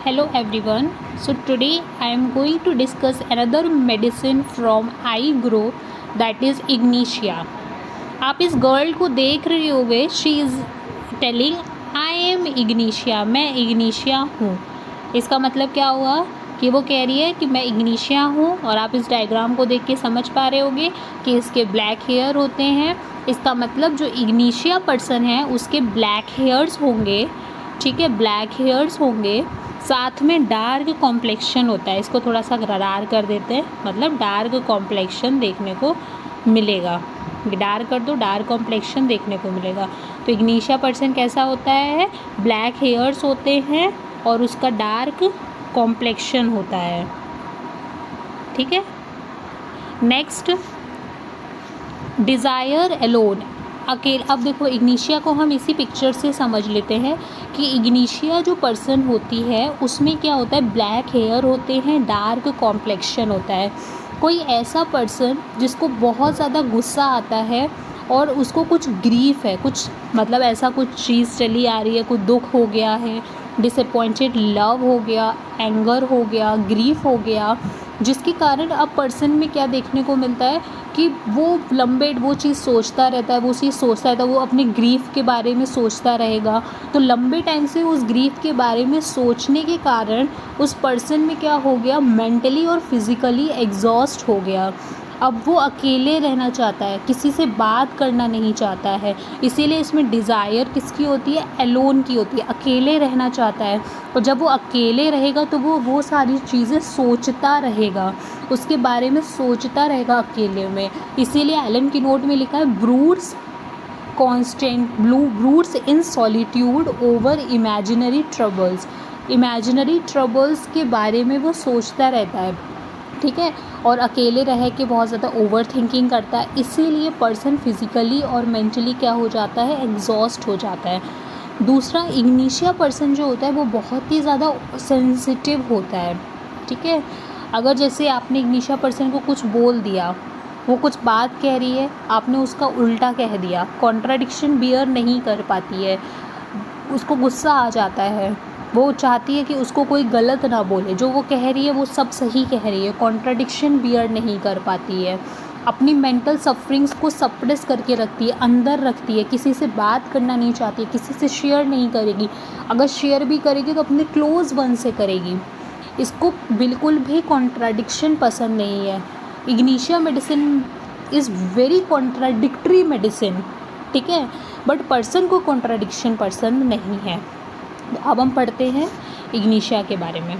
Hello everyone. So today I am going to discuss another medicine from eye group that is Ignitia. आप इस girl को देख रहे होगे. She is telling I am Ignatia, मैं Ignatia हूँ. इसका मतलब क्या हुआ कि वो कह रही है कि मैं इग्निशिया हूँ. और आप इस डायग्राम को देख के समझ पा रहे होगे कि इसके ब्लैक हेयर होते हैं. इसका मतलब जो इग्निशिया पर्सन है उसके ब्लैक हेयर्स होंगे. ठीक है, ब्लैक हेयर्स होंगे, साथ में डार्क कॉम्प्लेक्शन होता है. इसको थोड़ा सा गरार कर देते हैं, मतलब डार्क कॉम्प्लेक्शन देखने को मिलेगा. डार्क कर दो, डार्क कॉम्प्लेक्शन देखने को मिलेगा. तो इग्निशिया पर्सन कैसा होता है? ब्लैक हेयर्स होते हैं और उसका डार्क कॉम्प्लेक्शन होता है. ठीक है. नेक्स्ट, डिज़ायर एलोन, अकेले. अब देखो इग्निशिया को हम इसी पिक्चर से समझ लेते हैं कि इग्निशिया जो पर्सन होती है उसमें क्या होता है? ब्लैक हेयर होते हैं, डार्क कॉम्प्लेक्शन होता है. कोई ऐसा पर्सन जिसको बहुत ज़्यादा गुस्सा आता है और उसको कुछ ग्रीफ है, कुछ मतलब ऐसा कुछ चीज़ चली आ रही है, कुछ दुख हो गया है, डिसअपॉइंटेड लव हो गया, एंगर हो गया, ग्रीफ हो गया, जिसके कारण अब पर्सन में क्या देखने को मिलता है कि वो लंबे वो चीज़ सोचता रहता है, वो चीज़ सोचता रहता है, वो अपने ग्रीफ के बारे में सोचता रहेगा. तो लंबे टाइम से उस ग्रीफ के बारे में सोचने के कारण उस पर्सन में क्या हो गया? मेंटली और फिज़िकली एग्जॉस्ट हो गया. अब वो अकेले रहना चाहता है, किसी से बात करना नहीं चाहता है. इसीलिए इसमें डिज़ायर किसकी होती है? एलोन की होती है. अकेले रहना चाहता है. और जब वो अकेले रहेगा तो वो सारी चीज़ें सोचता रहेगा, उसके बारे में सोचता रहेगा अकेले में. इसीलिए एलन की नोट में लिखा है breeds breeds in solitude over imaginary troubles. Imaginary troubles के बारे में वो सोचता रहता है. ठीक है. और अकेले रह के बहुत ज़्यादा ओवर थिंकिंग करता है. इसीलिए पर्सन फिज़िकली और मेंटली क्या हो जाता है? एग्जॉस्ट हो जाता है. दूसरा, इग्निशिया पर्सन जो होता है वो बहुत ही ज़्यादा सेंसिटिव होता है. ठीक है. अगर जैसे आपने इग्निशिया पर्सन को कुछ बोल दिया, वो कुछ बात कह रही है, आपने उसका उल्टा कह दिया, कॉन्ट्राडिक्शन बियर नहीं कर पाती है, उसको गुस्सा आ जाता है. वो चाहती है कि उसको कोई गलत ना बोले, जो वो कह रही है वो सब सही कह रही है, कॉन्ट्राडिक्शन बियर नहीं कर पाती है. अपनी मेंटल सफरिंग्स को सप्रेस करके रखती है, अंदर रखती है, किसी से बात करना नहीं चाहती है, किसी से शेयर नहीं करेगी. अगर शेयर भी करेगी तो अपने क्लोज वन से करेगी. इसको बिल्कुल भी कॉन्ट्राडिक्शन पसंद नहीं है. Ignatia medicine is very contradictory medicine. ठीक है. बट पर्सन को कॉन्ट्राडिक्शन पसंद नहीं है. अब हम पढ़ते हैं इग्निशिया के बारे में.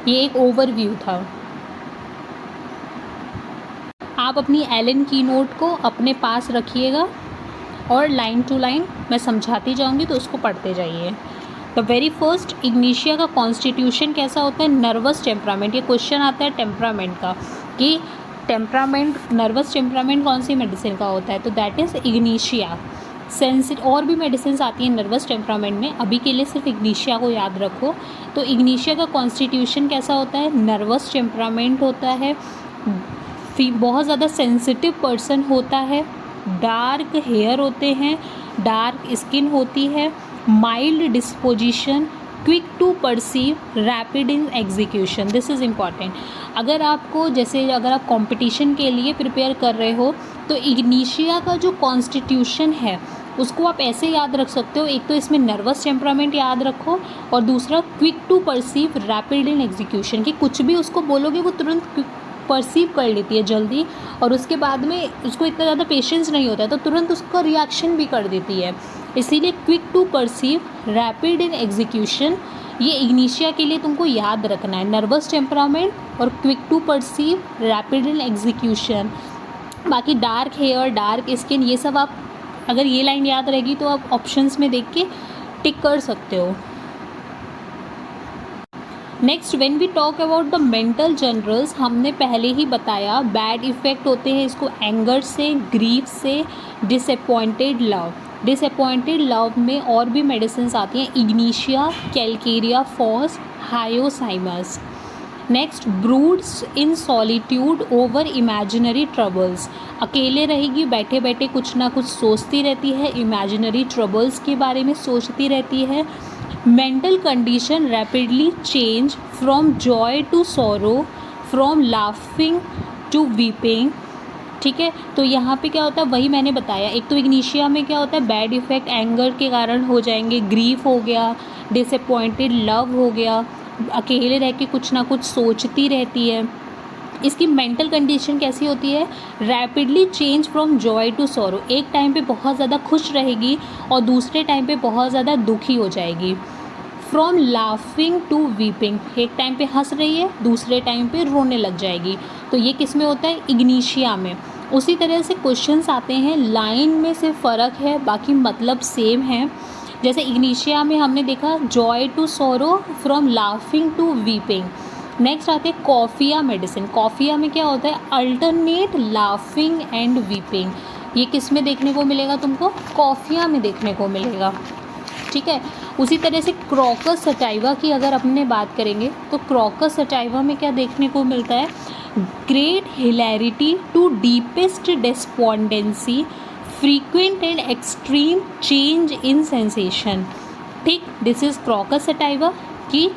ये एक ओवरव्यू था. आप अपनी एलन की नोट को अपने पास रखिएगा और लाइन टू लाइन मैं समझाती जाऊंगी, तो उसको पढ़ते जाइए. द वेरी फर्स्ट, इग्निशिया का कॉन्स्टिट्यूशन कैसा होता है? Nervous temperament. ये क्वेश्चन आता है टेम्परामेंट का कि टेम्परामेंट, नर्वस टेम्परामेंट कौन सी मेडिसिन का होता है? तो दैट इज़ इग्निशिया. और भी मेडिसिन आती हैं नर्वस टेम्परामेंट में, अभी के लिए सिर्फ इग्निशिया को याद रखो. तो इग्निशिया का कॉन्स्टिट्यूशन कैसा होता है? नर्वस टेम्परामेंट होता है, बहुत ज़्यादा सेंसिटिव पर्सन होता है, डार्क हेयर होते हैं, डार्क स्किन होती है, mild disposition, quick to perceive, rapid in execution. This is important. अगर आपको जैसे अगर आप कंपटीशन के लिए प्रिपेयर कर रहे हो तो इग्निशिया का जो कॉन्स्टिट्यूशन है उसको आप ऐसे याद रख सकते हो. एक तो इसमें नर्वस टेम्परामेंट याद रखो और दूसरा quick to perceive, rapid in execution, कि कुछ भी उसको बोलोगे वो तुरंत परसीव कर लेती है जल्दी, और उसके बाद में उसको इतना ज़्यादा पेशेंस नहीं होता है तो तुरंत उसका रिएक्शन भी कर देती है. इसीलिए quick to perceive, rapid in execution, ये इग्निशिया के लिए तुमको याद रखना है. नर्वस टेम्परामेंट और quick to perceive, rapid in execution. बाकी डार्क हेयर, डार्क स्किन, ये सब आप अगर ये लाइन याद रहेगी तो आप ऑप्शंस में देख के टिक कर सकते हो. Next, when we talk about the mental generals, हमने पहले ही बताया बैड इफ़ेक्ट होते हैं इसको एंगर से, ग्रीफ से, डिसअपॉइंटेड लव. डिसअपॉइंटेड लव में और भी मेडिसिन आती हैं, Ignatia, Calcarea phos, Hyoscyamus. Next, broods in solitude over imaginary troubles. अकेले रहेगी, बैठे बैठे कुछ ना कुछ सोचती रहती है, इमेजिनरी ट्रबल्स के बारे में सोचती रहती है. Mental condition rapidly change from joy to sorrow, from laughing to weeping. ठीक है, तो यहाँ पे क्या होता है, वही मैंने बताया। एक तो इग्निशिया में क्या होता है, बैड इफ़ेक्ट एंगर के कारण हो जाएंगे, ग्रीफ हो गया, डिसअपॉइंटेड लव हो गया, अकेले रह के कुछ ना कुछ सोचती रहती है। इसकी मेंटल कंडीशन कैसी होती है, rapidly change from joy to sorrow, एक टाइम पे बहुत ज़्यादा खुश रहेगी और दूसरे टाइम पे बहुत ज़्यादा दुखी हो जाएगी। फ्रॉम लाफिंग टू वीपिंग, एक टाइम पे हंस रही है, दूसरे टाइम पे रोने लग जाएगी। तो ये किस में होता है, इग्निशिया में। उसी तरह से क्वेश्चंस आते हैं, लाइन में से फ़र्क है, बाकी मतलब सेम है। जैसे इग्निशिया में हमने देखा joy to sorrow, from laughing to weeping. Next आते हैं कॉफिया मेडिसिन। कॉफिया में क्या होता है, अल्टरनेट लाफिंग एंड वीपिंग। ये किस में देखने को मिलेगा तुमको, कॉफिया में देखने को मिलेगा। ठीक है, उसी तरह से क्रॉकस सटाइवा की अगर अपने बात करेंगे तो क्रॉकस सटाइवा में क्या देखने को मिलता है, great hilarity to deepest despondency, frequent and extreme change in sensation. ठीक, दिस इज़ क्रॉकस सटाइवा कि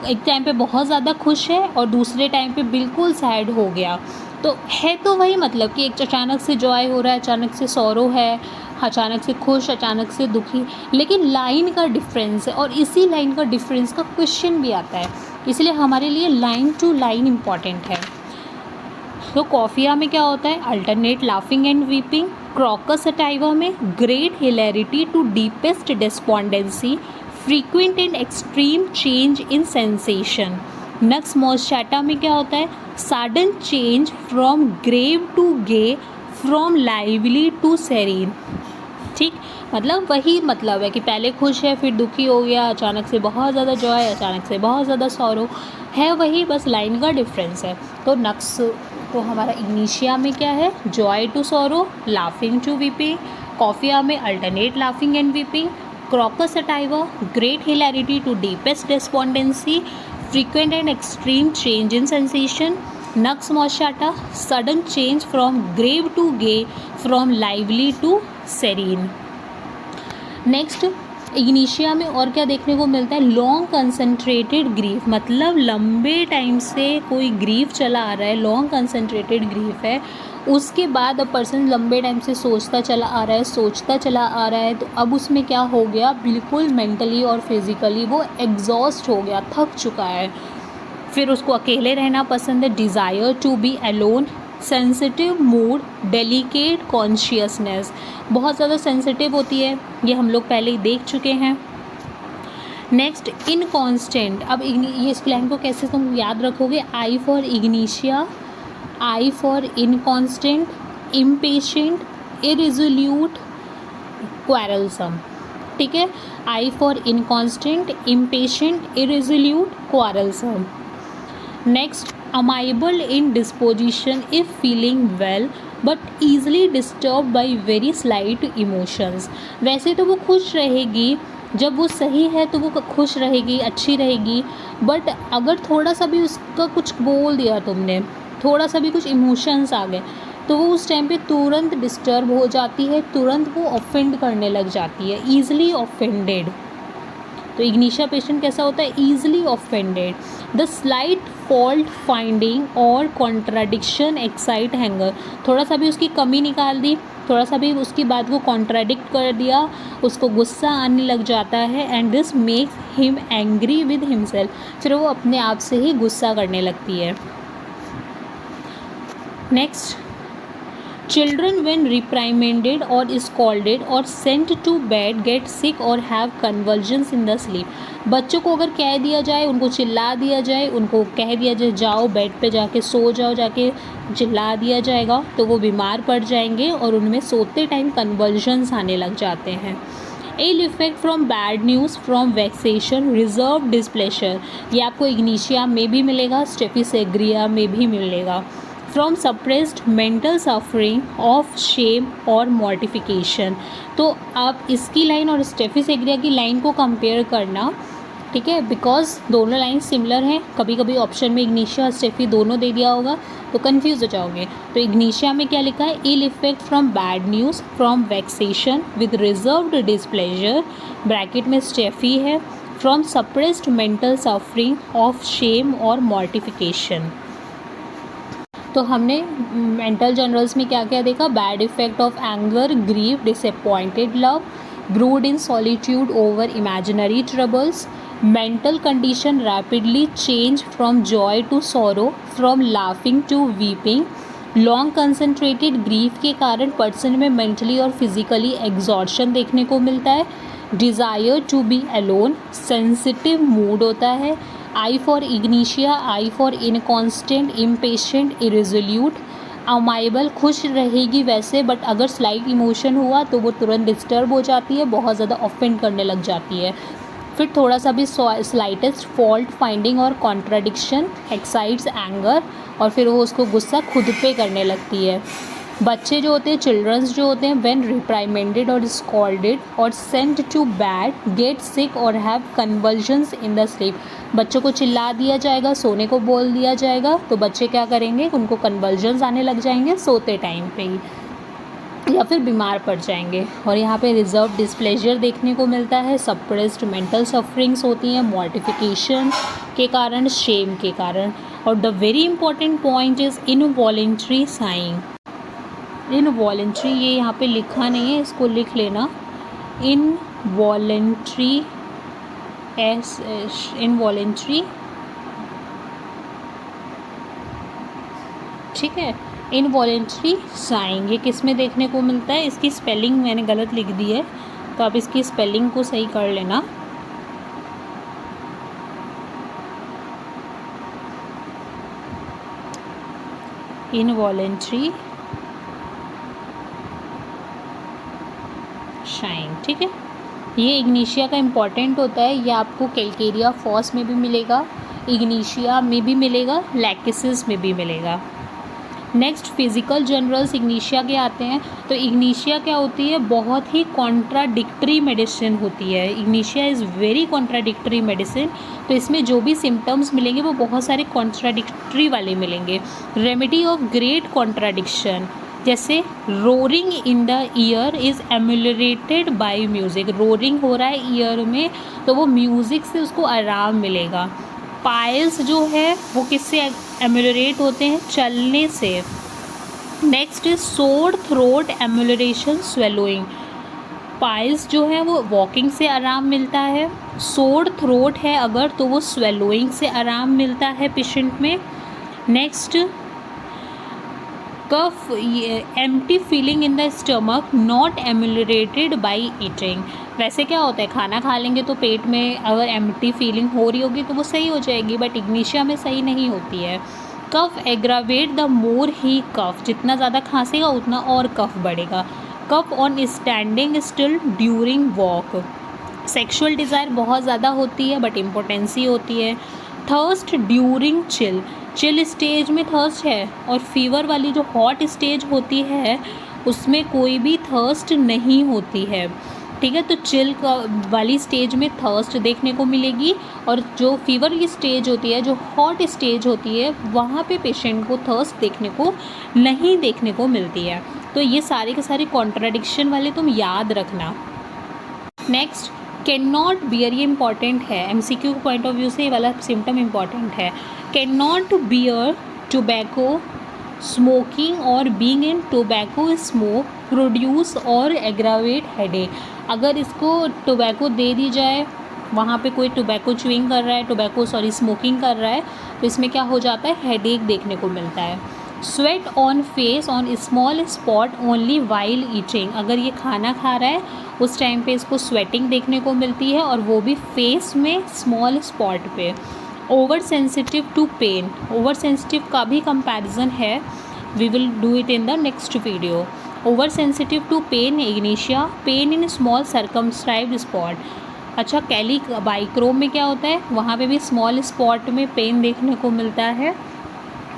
एक टाइम पे बहुत ज़्यादा खुश है और दूसरे टाइम पे बिल्कुल सैड हो गया। तो है तो वही, मतलब कि एक अचानक से जॉय हो रहा है, अचानक से सॉरो है, अचानक से खुश, अचानक से दुखी, लेकिन लाइन का डिफरेंस है और इसी लाइन का डिफरेंस का क्वेश्चन भी आता है, इसलिए हमारे लिए लाइन टू लाइन इम्पॉर्टेंट है। तो कॉफिया में क्या होता है, alternate laughing and weeping. Crocus sativa में great hilarity to deepest despondency, frequent and extreme change in sensation. Nux moschata में क्या होता है, sudden change from grave to gay, from lively to serene. ठीक, मतलब वही मतलब है कि पहले खुश है फिर दुखी हो गया, अचानक से बहुत ज़्यादा जॉय, अचानक से बहुत ज़्यादा सॉरो, है वही, बस लाइन का डिफरेंस है। तो नक्स तो हमारा इग्निशिया में क्या है, joy to sorrow, laughing to weeping. Coffea में alternate laughing and weeping. Crocus sativa, great hilarity to deepest despondency, frequent and extreme change in sensation. Nux moschata, sudden change from grave to gay, from lively to serene. Next ignatia में और क्या देखने को मिलता है, long concentrated grief, मतलब लंबे time से कोई ग्रीफ चला आ रहा है, लॉन्ग कंसंट्रेटेड ग्रीफ है, उसके बाद अब पर्सन लंबे टाइम से सोचता चला आ रहा है, सोचता चला आ रहा है, तो अब उसमें क्या हो गया, बिल्कुल मेंटली और फिज़िकली वो एग्जॉस्ट हो गया, थक चुका है। फिर उसको अकेले रहना पसंद है, desire to be alone, sensitive mood, delicate consciousness, बहुत ज़्यादा सेंसिटिव होती है, ये हम लोग पहले ही देख चुके हैं। नेक्स्ट इनकॉन्स्टेंट, अब ये इस लाइन को कैसे तुम याद रखोगे, I for ignatia, I for inconstant, impatient, irresolute, quarrelsome. ठीक है, I for inconstant, impatient, irresolute, quarrelsome. Next amiable in disposition if feeling well but easily disturb by very slight emotions. वैसे तो वो खुश रहेगी, जब वो सही है तो वो खुश रहेगी, अच्छी रहेगी, बट अगर थोड़ा सा भी उसका कुछ बोल दिया तुमने, थोड़ा सा भी कुछ इमोशंस आ गए, तो वो उस टाइम पे तुरंत डिस्टर्ब हो जाती है, तुरंत वो ऑफेंड करने लग जाती है, ईज़िली ऑफेंडेड। तो इग्निशिया पेशेंट कैसा होता है, easily offended. The slight fault finding और कॉन्ट्राडिक्शन एक्साइट हैंगर, थोड़ा सा भी उसकी कमी निकाल दी, थोड़ा सा भी उसकी बात को कॉन्ट्राडिक्ट कर दिया, उसको गुस्सा आने लग जाता है, and this makes him angry with himself, फिर वो अपने आप से ही गुस्सा करने लगती है। Next Children when reprimanded or scolded or sent to bed get sick or have convulsions in the sleep। बच्चों को अगर कह दिया जाए, उनको चिल्ला दिया जाए, उनको कह दिया जाए जाओ बेड पे जाके सो जाओ, जाके चिल्ला दिया जाएगा, तो वो बीमार पड़ जाएंगे और उनमें सोते टाइम कन्वल्जन्स आने लग जाते हैं। Ill effect from bad news, from vexation, reserve displeasure, ये आपको इग्निशिया में भी मिलेगा, स्टेफिसेग्रिया में भी मिलेगा। From suppressed mental suffering of shame और मॉर्टिफिकेशन। तो आप इसकी लाइन और स्टेफिसेग्रिया की लाइन को कंपेयर करना, ठीक है, बिकॉज दोनों लाइन सिमिलर हैं। कभी कभी ऑप्शन में इग्निशिया और स्टेफी दोनों दे दिया होगा तो कंफ्यूज हो जाओगे। तो इग्निशिया में क्या लिखा है, ill effect from bad news, from vexation with reserved displeasure, bracket में स्टेफी है, from suppressed mental suffering of shame और मॉर्टिफिकेशन। तो हमने मेंटल जनरल्स में क्या क्या देखा? Bad effect of anger, grief, disappointed love, brood in solitude over imaginary troubles, mental condition rapidly change from joy to sorrow, from laughing to weeping, long concentrated grief के कारण person में mentally और physically exhaustion देखने को मिलता है, desire to be alone, sensitive mood होता है, I for ignatia, I for inconstant, impatient, irresolute, amiable, खुश रहेगी वैसे बट अगर स्लाइट इमोशन हुआ तो वो तुरंत डिस्टर्ब हो जाती है, बहुत ज़्यादा ऑफेंड करने लग जाती है। फिर थोड़ा सा भी स्लाइटेस्ट फॉल्ट फाइंडिंग और कॉन्ट्राडिक्शन एक्साइट्स एंगर, और फिर वो उसको गुस्सा खुद पे करने लगती है। बच्चे जो होते हैं, चिल्ड्रंस जो होते हैं, व्हेन रिप्राइमेंडेड और स्कॉल्डेड और sent to bed, get sick और have convulsions in the sleep. बच्चों को चिल्ला दिया जाएगा, सोने को बोल दिया जाएगा तो बच्चे क्या करेंगे? उनको कन्वल्जन्स आने लग जाएंगे सोते टाइम पे ही, या फिर बीमार पड़ जाएंगे। और यहाँ पे रिजर्व डिस्प्लेजर देखने को मिलता है, सप्रेस्ड मेंटल सफरिंग्स होती हैं मॉर्टिफिकेशन के कारण, शेम के कारण। और the very important point is involuntary saying. Involuntary ये यहाँ पे लिखा नहीं है, इसको लिख लेना। इनवॉलेंट्री इनवॉलेंट्री, ठीक है। इनवॉलेंट्री साइंग ये किस में देखने को मिलता है? इसकी स्पेलिंग मैंने गलत लिख दी है तो आप इसकी स्पेलिंग को सही कर लेना। इनवॉलेंट्री साइंग, ठीक है। ये इग्निशिया का इम्पॉर्टेंट होता है, ये आपको कैल्केरिया फॉस में भी मिलेगा, इग्निशिया में भी मिलेगा, लैकिसिस में भी मिलेगा। नेक्स्ट फिजिकल जनरल्स इग्निशिया के आते हैं। तो इग्निशिया क्या होती है? बहुत ही कॉन्ट्राडिक्टरी मेडिसिन होती है। Ignatia is very contradictory medicine. तो इसमें जो भी सिम्टम्स मिलेंगे वो बहुत सारे कॉन्ट्राडिक्टरी वाले मिलेंगे। रेमेडी ऑफ ग्रेट कॉन्ट्राडिक्शन, जैसे roaring in the ear is ameliorated by music. Roaring हो रहा है ईयर में तो वो म्यूज़िक से उसको आराम मिलेगा। पाइल्स जो है वो किससे एम्यूलरेट होते हैं? चलने से। Next is sore throat amelioration swallowing. Piles जो है वो वॉकिंग से आराम मिलता है। सोर थ्रोट है अगर तो वो स्वेलोइंग से आराम मिलता है पेशेंट में। Next cough, empty feeling in the stomach not ameliorated by eating. वैसे क्या होता है, खाना खा लेंगे तो पेट में अगर एम्प्टी फीलिंग हो रही होगी तो वो सही हो जाएगी, बट इग्निशिया में सही नहीं होती है। कफ एग्रावेट द मोर ही कफ, जितना ज़्यादा खांसेगा उतना और कफ बढ़ेगा। Cough on standing still during walk. Sexual desire बहुत ज़्यादा होती है बट इम्पोटेंसी होती है। Thirst during chill, chill stage में थर्स्ट है, और फीवर वाली जो हॉट स्टेज होती है उसमें कोई भी थर्स्ट नहीं होती है, ठीक है। तो चिल वाली स्टेज में थर्स्ट देखने को मिलेगी, और जो फीवर की स्टेज होती है, जो हॉट स्टेज होती है, वहाँ पे पेशेंट को थर्स्ट देखने को मिलती है। तो ये सारे के सारे कॉन्ट्राडिक्शन वाले तुम याद रखना। नेक्स्ट कैन नॉट बियर, ये इंपॉर्टेंट है, एमसीक्यू पॉइंट ऑफ व्यू से ये वाला सिम्टम इंपॉर्टेंट है। Can not bear tobacco smoking और being in tobacco smoke produce और एग्रावेट हेडेक। अगर इसको टोबैको दे दी जाए, वहाँ पे कोई टोबैको च्यूइंग कर रहा है, स्मोकिंग कर रहा है, तो इसमें क्या हो जाता है? हेडेक देखने को मिलता है। Sweat on face on small spot only while eating, अगर ये खाना खा रहा है उस टाइम पे इसको स्वेटिंग देखने को मिलती है, और वो भी फेस में स्मॉल स्पॉट पे। Over sensitive to pain, over sensitive का भी कंपैरिजन है, we will do it in the next video. Over sensitive to pain Ignatia, pain in small circumscribed spot. अच्छा, कैली बाइक्रोम में क्या होता है? वहाँ पे भी स्मॉल स्पॉट में पेन देखने को मिलता है,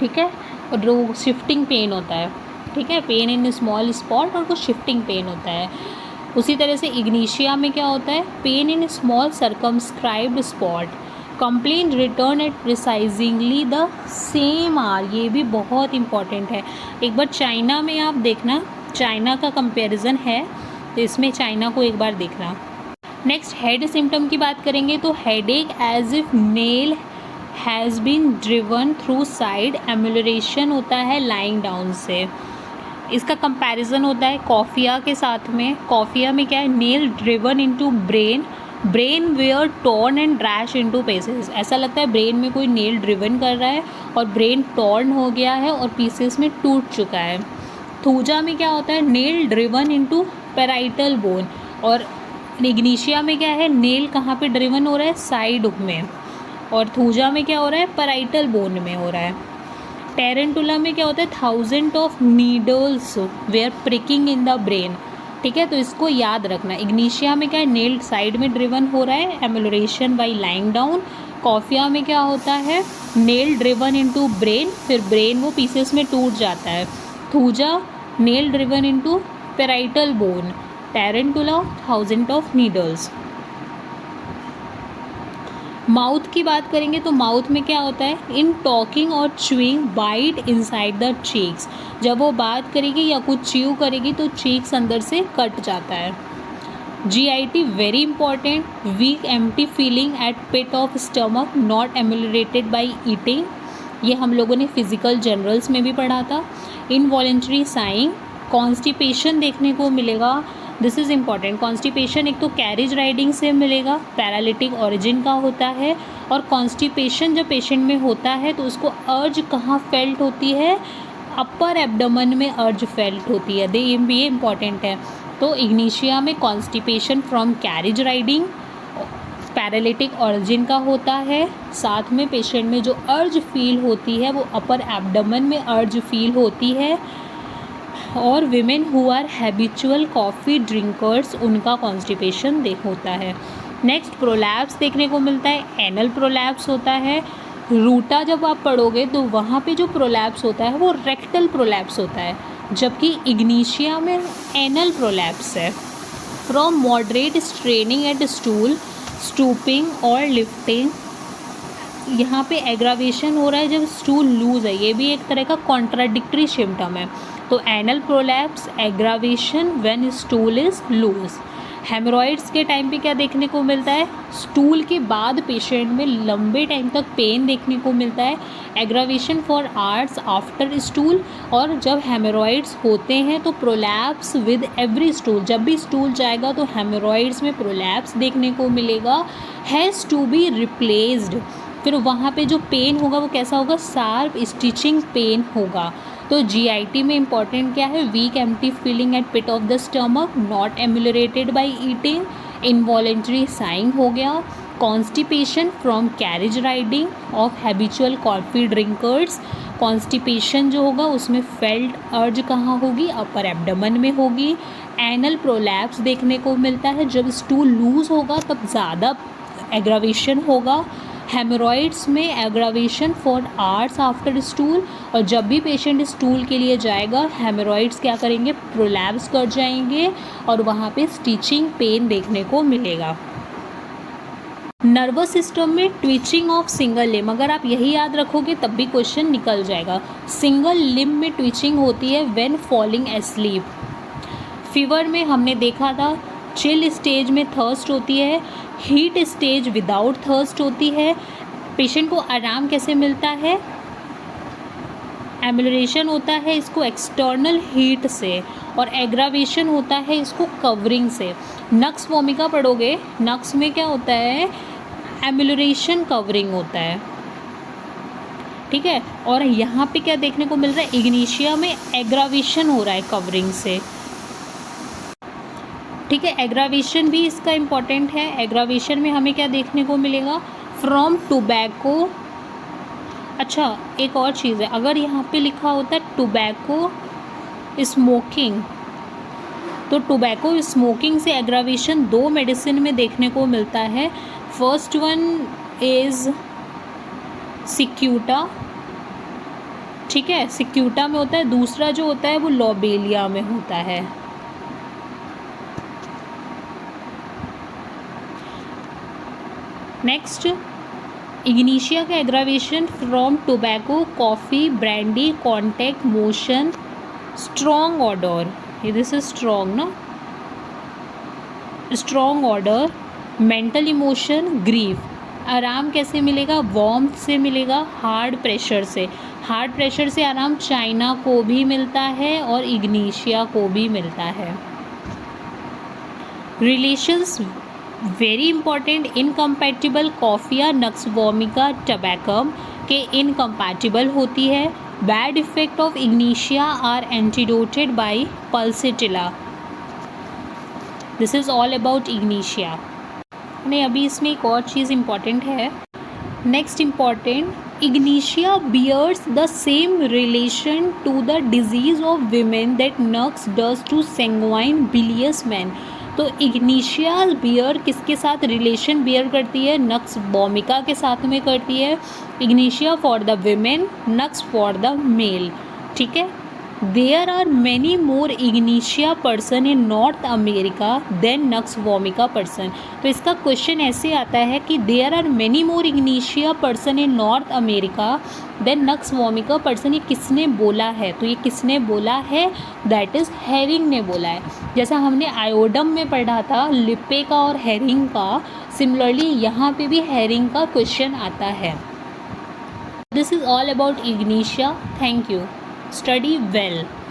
ठीक है, और जो शिफ्टिंग पेन होता है, ठीक है, पेन इन स्मॉल स्पॉट, और वो शिफ्टिंग पेन होता है। उसी तरह से इग्निशिया में क्या होता है? Pain in small circumscribed spot, complain return at precisely the same hour, ये भी बहुत इंपॉर्टेंट है। एक बार चाइना में आप देखना, चाइना का कंपैरिजन है, तो इसमें चाइना को एक बार देखना। नेक्स्ट हेड सिम्टम की बात करेंगे तो headache as if nail has been driven through side, amelioration होता है लाइंग डाउन से। इसका कंपैरिजन होता है कॉफिया के साथ में। कॉफिया में क्या है, nail driven into brain, brain were torn and ड्रैश इनटू पीसेस। ऐसा लगता है ब्रेन में कोई नेल ड्रिवन कर रहा है और ब्रेन टॉर्न हो गया है और पीसेस में टूट चुका है। थूजा में क्या होता है, nail driven into parietal bone. और इग्निशिया में क्या है, नेल कहाँ पे ड्रिवन हो रहा है, साइड में। और थूजा में क्या हो रहा है, पैराइटल बोन में हो रहा है। टेरेंटुला में क्या होता है, 1000 of needles were pricking in the brain. ठीक है, तो इसको याद रखना। इग्निशिया में क्या है, नेल साइड में ड्रिवन हो रहा है, amelioration by lying down. Coffea में क्या होता है, नेल ड्रिवन इनटू ब्रेन, फिर ब्रेन वो पीसेस में टूट जाता है। Thuja, nail driven into parietal bone. Tarentula, 1000 of needles. Mouth की बात करेंगे तो माउथ में क्या होता है, इन टॉकिंग और chewing bite inside the cheeks. जब वो बात करेगी या कुछ च्यू करेगी तो चीक्स अंदर से कट जाता है। GIT very important, weak empty feeling at pit of stomach not ameliorated by eating. ये हम लोगों ने फिजिकल जनरल्स में भी पढ़ा था। इनवॉलेंट्री साइंग, कॉन्स्टिपेशन देखने को मिलेगा। This is important. कॉन्स्टिपेशन एक तो कैरेज राइडिंग से मिलेगा, पैरालिटिक ओरिजिन का होता है। और कॉन्स्टिपेशन जब पेशेंट में होता है तो उसको अर्ज कहाँ फेल्ट होती है, अपर एब्डोमेन में अर्ज फेल्ट होती है। ये भी इम्पॉर्टेंट है। तो इग्निशिया में constipation from carriage riding paralytic origin का होता है। साथ में पेशेंट में जो अर्ज फील होती है वो अपर एब्डोमेन में अर्ज फील होती है। और women who are habitual coffee drinkers, उनका कॉन्स्टिपेशन होता है। नेक्स्ट प्रोलैप्स देखने को मिलता है, एनल प्रोलैप्स होता है। रूटा जब आप पढ़ोगे तो वहाँ पे जो प्रोलैप्स होता है वो रेक्टल प्रोलैप्स होता है, जबकि इग्निशिया में एनल प्रोलैप्स है। From moderate straining at stool, stooping और लिफ्टिंग, यहाँ पे एग्रावेशन हो रहा है जब स्टूल लूज है। ये भी एक तरह का कॉन्ट्राडिक्टरी सिम्टम है। तो anal prolapse, aggravation when stool is loose. Haemorrhoids के टाइम पे क्या देखने को मिलता है, स्टूल के बाद पेशेंट में लंबे टाइम तक पेन देखने को मिलता है। Aggravation for hours after stool. और जब हेमरॉइड्स होते हैं तो प्रोलैप्स विद एवरी स्टूल, जब भी स्टूल जाएगा तो हेमरॉइड्स में प्रोलैप्स देखने को मिलेगा। Has to be replaced. फिर वहाँ पे जो पेन होगा वो कैसा होगा, शार्प स्टिचिंग पेन होगा। तो GIT में इंपॉर्टेंट क्या है, weak empty feeling at pit of the stomach not ameliorated by eating, involuntary sighing हो गया। Constipation from carriage riding of habitual coffee drinkers. Constipation जो होगा उसमें फेल्ट अर्ज कहाँ होगी, अपर एब्डोमेन में होगी। एनल प्रोलैप्स देखने को मिलता है, जब स्टूल लूज होगा तब ज़्यादा एग्रावेशन होगा। हेमरॉइड्स में aggravation for hours after stool. और जब भी पेशेंट स्टूल के लिए जाएगा हेमरॉइड्स क्या करेंगे, प्रोलैप्स कर जाएंगे और वहाँ पे स्टिचिंग पेन देखने को मिलेगा। नर्वस सिस्टम में ट्विचिंग ऑफ सिंगल लिम, अगर आप यही याद रखोगे तब भी क्वेश्चन निकल जाएगा। सिंगल लिम में ट्विचिंग होती है व्हेन फॉलिंग एस्लीप। फीवर में हमने देखा था चिल स्टेज में थर्स्ट होती है, हीट स्टेज विदाउट थर्स्ट होती है। पेशेंट को आराम कैसे मिलता है, एम्यूलरेशन होता है इसको एक्सटर्नल हीट से, और एग्रावेशन होता है इसको कवरिंग से। नक्स वोमिका पढ़ोगे, नक्स में क्या होता है, एम्यूलरेशन कवरिंग होता है। ठीक है, और यहाँ पे क्या देखने को मिल रहा है, इग्निशिया में एग्रावेशन हो रहा है कवरिंग से। ठीक है, एग्रावेशन भी इसका इम्पॉर्टेंट है। एग्रावेशन में हमें क्या देखने को मिलेगा, फ्रॉम टोबैको। अच्छा, एक और चीज़ है, अगर यहाँ पे लिखा होता है टोबैको स्मोकिंग, तो टोबैको स्मोकिंग से एग्रावेशन दो मेडिसिन में देखने को मिलता है। फर्स्ट वन इज़ सिक्यूटा, ठीक है, सिक्यूटा में होता है। दूसरा जो होता है वो लोबेलिया में होता है। नेक्स्ट, इग्निशिया का aggravation from tobacco, coffee, brandy, contact, motion, strong order. ये दिस इज स्ट्रॉन्ग ना, strong order, mental emotion grief, आराम कैसे मिलेगा, वार्मथ से मिलेगा, हार्ड प्रेशर से। हार्ड प्रेशर से आराम चाइना को भी मिलता है और इग्निशिया को भी मिलता है। Relations very important, incompatible, coffea nux vomica tabacum के इनकम्पैटिबल होती है। Bad effect of ignatia are antidoted by pulsatilla. This is all about ignatia. नहीं, अभी इसमें एक और चीज़ इम्पॉर्टेंट है। Next important, ignatia bears the same relation to the disease of women that nux does to sanguine bilious man. तो ignatia bear किसके साथ रिलेशन बियर करती है, नक्स वोमिका के साथ में करती है। Ignatia for the women, Nux for the male. ठीक है। There are many more Ignatia person in North America than Nux vomica person. तो इसका क्वेश्चन ऐसे आता है कि there are many more Ignatia person in North America than Nux vomica person. ये किसने बोला है, तो ये किसने बोला है, दैट इज़ हेरिंग ने बोला है। जैसा हमने आयोडम में पढ़ा था लिप्पे का और हेरिंग का, सिमिलरली यहाँ पे भी हेरिंग का क्वेश्चन आता है। This is all about Ignatia. Thank you. Study well.